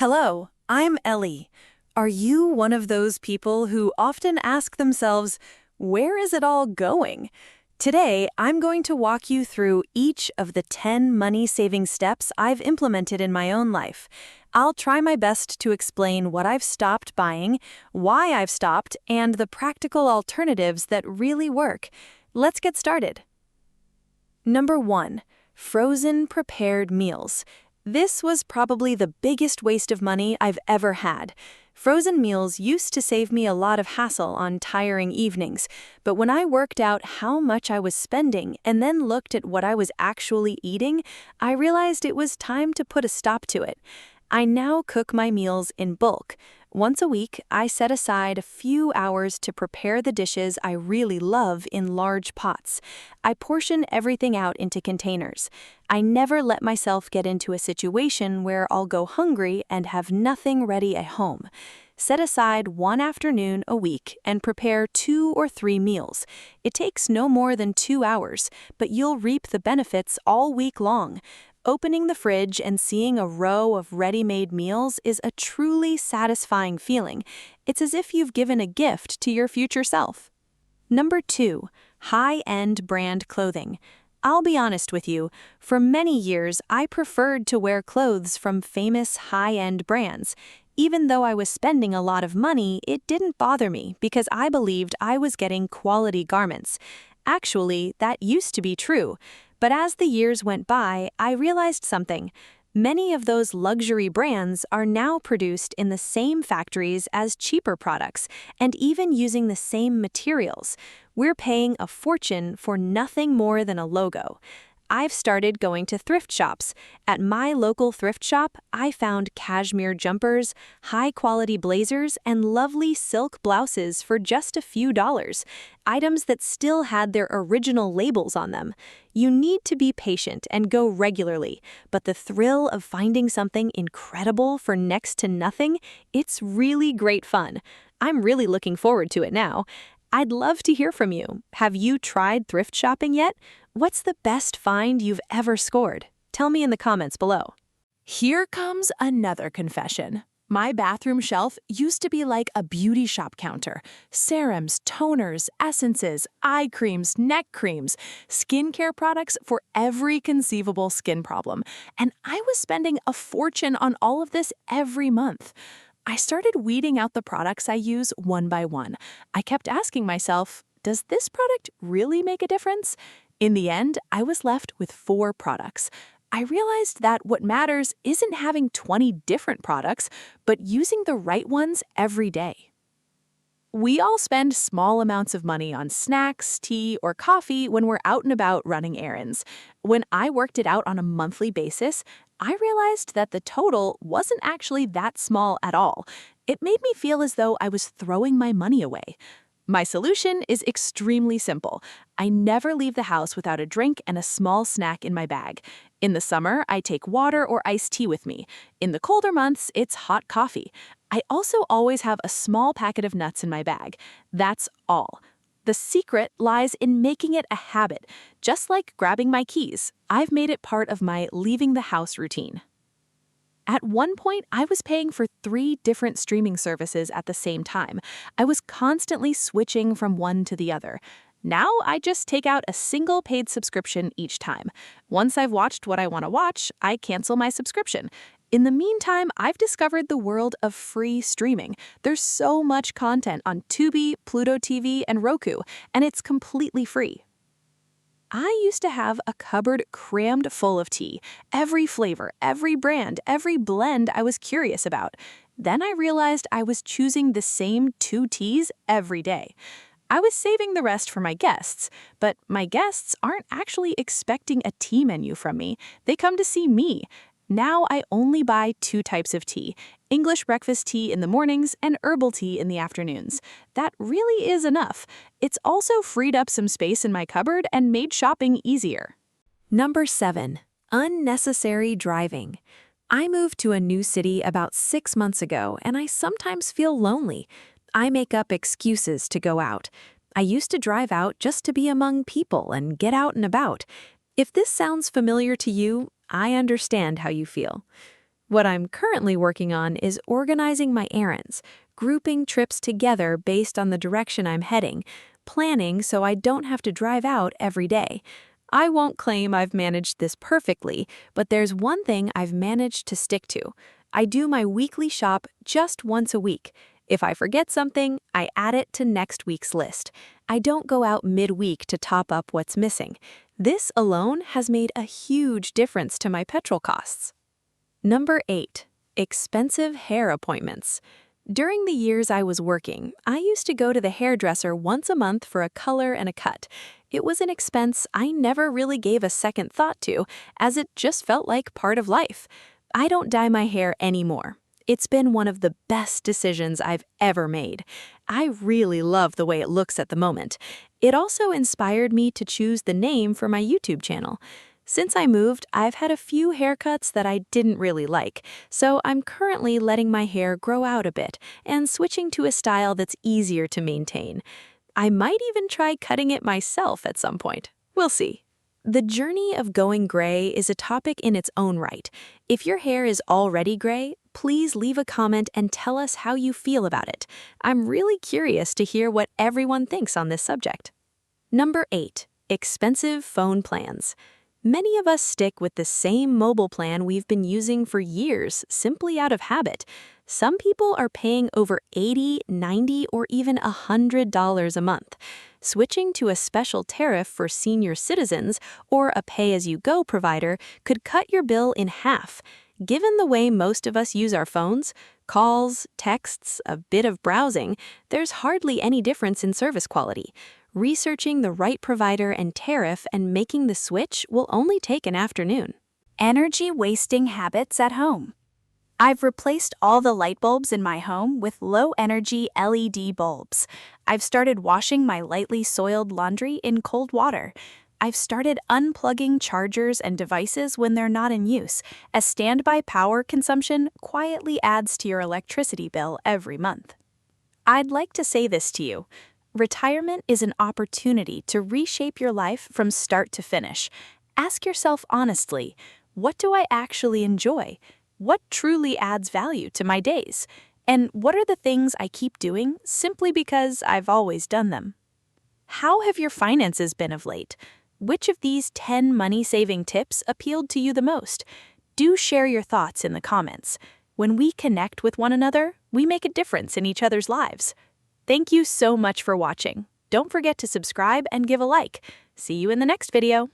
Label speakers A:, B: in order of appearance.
A: Hello, I'm Ellie. Are you one of those people who often ask themselves, where is it all going? Today, I'm going to walk you through each of the 10 money-saving steps I've implemented in my own life. I'll try my best to explain what I've stopped buying, why I've stopped, and the practical alternatives that really work. Let's get started. Number 1. Frozen prepared meals. This was probably the biggest waste of money I've ever had. Frozen meals used to save me a lot of hassle on tiring evenings, but when I worked out how much I was spending and then looked at what I was actually eating, I realized it was time to put a stop to it. I now cook my meals in bulk. Once a week, I set aside a few hours to prepare the dishes I really love in large pots. I portion everything out into containers. I never let myself get into a situation where I'll go hungry and have nothing ready at home. Set aside one afternoon a week and prepare 2 or 3 meals. It takes no more than 2 hours, but you'll reap the benefits all week long. Opening the fridge and seeing a row of ready-made meals is a truly satisfying feeling. It's as if you've given a gift to your future self. Number 2. High-end brand clothing. I'll be honest with you, for many years I preferred to wear clothes from famous high-end brands. Even though I was spending a lot of money, it didn't bother me because I believed I was getting quality garments. Actually, that used to be true. But as the years went by, I realized something. Many of those luxury brands are now produced in the same factories as cheaper products, and even using the same materials. We're paying a fortune for nothing more than a logo. I've started going to thrift shops. At my local thrift shop, I found cashmere jumpers, high-quality blazers, and lovely silk blouses for just a few dollars. Items that still had their original labels on them. You need to be patient and go regularly, but the thrill of finding something incredible for next to nothing, it's really great fun. I'm really looking forward to it now. I'd love to hear from you. Have you tried thrift shopping yet? What's the best find you've ever scored? Tell me in the comments below.
B: Here comes another confession. My bathroom shelf used to be like a beauty shop counter. Serums, toners, essences, eye creams, neck creams, skincare products for every conceivable skin problem. And I was spending a fortune on all of this every month. I started weeding out the products I use one by one. I kept asking myself, does this product really make a difference? In the end, I was left with 4 products. I realized that what matters isn't having 20 different products, but using the right ones every day. We all spend small amounts of money on snacks, tea, or coffee when we're out and about running errands. When I worked it out on a monthly basis, I realized that the total wasn't actually that small at all. It made me feel as though I was throwing my money away. My solution is extremely simple. I never leave the house without a drink and a small snack in my bag. In the summer, I take water or iced tea with me. In the colder months, it's hot coffee. I also always have a small packet of nuts in my bag. That's all. The secret lies in making it a habit. Just like grabbing my keys, I've made it part of my leaving the house routine. At one point, I was paying for 3 different streaming services at the same time. I was constantly switching from one to the other. Now, I just take out a single paid subscription each time. Once I've watched what I want to watch, I cancel my subscription. In the meantime, I've discovered the world of free streaming. There's so much content on Tubi, Pluto TV, and Roku, and it's completely free. I used to have a cupboard crammed full of tea, every flavor, every brand, every blend I was curious about. Then I realized I was choosing the same 2 teas every day. I was saving the rest for my guests, but my guests aren't actually expecting a tea menu from me. They come to see me. Now I only buy 2 types of tea, English breakfast tea in the mornings and herbal tea in the afternoons. That really is enough. It's also freed up some space in my cupboard and made shopping easier.
A: Number 7. Unnecessary driving. I moved to a new city about 6 months ago, and I sometimes feel lonely. I make up excuses to go out. I used to drive out just to be among people and get out and about. If this sounds familiar to you, I understand how you feel.
B: What I'm currently working on is organizing my errands, grouping trips together based on the direction I'm heading, planning so I don't have to drive out every day. I won't claim I've managed this perfectly, but there's one thing I've managed to stick to. I do my weekly shop just once a week. If I forget something, I add it to next week's list. I don't go out midweek to top up what's missing. This alone has made a huge difference to my petrol costs. Number 8. Expensive hair appointments. During the years I was working, I used to go to the hairdresser once a month for a color and a cut. It was an expense I never really gave a second thought to, as it just felt like part of life. I don't dye my hair anymore. It's been one of the best decisions I've ever made. I really love the way it looks at the moment. It also inspired me to choose the name for my YouTube channel. Since I moved, I've had a few haircuts that I didn't really like, so I'm currently letting my hair grow out a bit and switching to a style that's easier to maintain. I might even try cutting it myself at some point. We'll see. The journey of going gray is a topic in its own right. If your hair is already gray, please leave a comment and tell us how you feel about it. I'm really curious to hear what everyone thinks on this subject. Number 8. Expensive phone plans. Many of us stick with the same mobile plan we've been using for years, simply out of habit. Some people are paying over $80, $90, or even $100 a month. Switching to a special tariff for senior citizens or a pay-as-you-go provider could cut your bill in half. Given the way most of us use our phones, calls, texts, a bit of browsing, there's hardly any difference in service quality. Researching the right provider and tariff and making the switch will only take an afternoon.
A: Energy-wasting habits at home. I've replaced all the light bulbs in my home with low-energy LED bulbs. I've started washing my lightly soiled laundry in cold water. I've started unplugging chargers and devices when they're not in use, as standby power consumption quietly adds to your electricity bill every month. I'd like to say this to you. Retirement is an opportunity to reshape your life from start to finish. Ask yourself honestly, what do I actually enjoy? What truly adds value to my days? And what are the things I keep doing simply because I've always done them? How have your finances been of late? Which of these 10 money-saving tips appealed to you the most? Do share your thoughts in the comments. When we connect with one another, we make a difference in each other's lives. Thank you so much for watching. Don't forget to subscribe and give a like. See you in the next video.